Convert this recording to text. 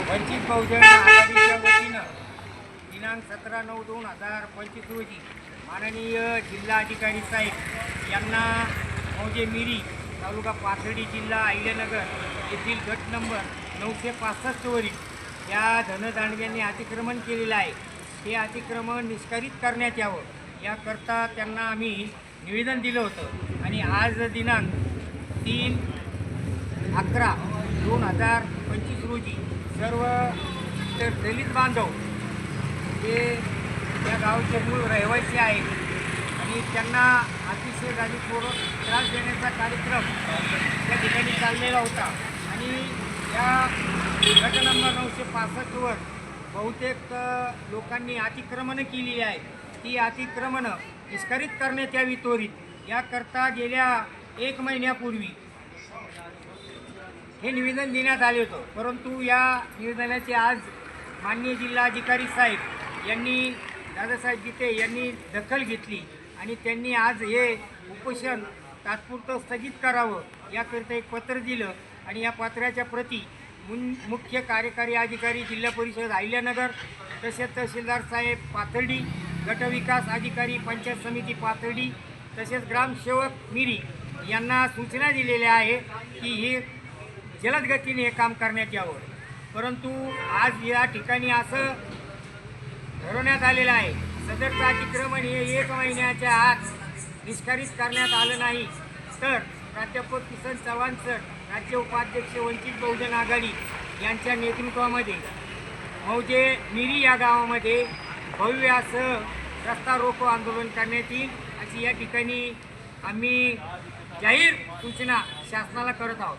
वंचित बहुजन आघाडीच्या वतीनं दिनांक 17/9/2025 रोजी माननीय जिल्हा अधिकारी साहेब यांना मौजे मिरी तालुका पाथर्डी जिल्हा अहिल्यानगर येथील गट नंबर 965 वरील या धनदांडव्यांनी अतिक्रमण केलेलं आहे. हे अतिक्रमण निष्कासित करण्यात यावं याकरता त्यांना आम्ही निवेदन दिलं होतं आणि आज दिनांक 3/11/2025 रोजी सर्व दलित बांधव जे या गावचे मूळ रहिवासी आहेत आणि त्यांना अतिशय जाणीवपूर्वक त्रास देण्याचा कार्यक्रम त्या ठिकाणी चाललेला होता आणि या गट नंबर 965 वर बहुतेक लोकांनी अतिक्रमणं केलेली आहेत. ती अतिक्रमणं निष्कासित करण्यात यावी त्वरित याकरता गेल्या 1 महिन्यापूर्वी हे निवेदन देण्यात आले होतं. परंतु या निवेदनाची आज माननीय जिल्हाधिकारी साहेब यांनी दादासाहेब गीते यांनी दखल घेतली आणि त्यांनी आज हे उपोषण तात्पुरतं स्थगित करावं याकरिता एक पत्र दिलं आणि या पत्राच्या प्रती मुख्य कार्यकारी अधिकारी जिल्हा परिषद अहिल्यानगर तसेच तहसीलदार साहेब पाथर्डी, गटविकास अधिकारी पंचायत समिती पाथर्डी तसेच ग्रामसेवक मिरी यांना सूचना दिलेल्या आहे की हे जलद गतीने हे काम करण्यात यावं. परंतु आज या ठिकाणी असं ठरवण्यात आलेलं आहे सदरचं अतिक्रमण हे 1 महिन्याच्या आत निष्कासित करण्यात आलं नाही तर प्राध्यापक किसन चव्हाण सर राज्य उपाध्यक्ष वंचित बहुजन आघाडी यांच्या नेतृत्वामध्ये मौजे मिरी या गावामध्ये भव्य असं रस्ता रोको आंदोलन करण्यात येईल अशी या ठिकाणी आम्ही जाहीर सूचना शासनाला करत आहोत.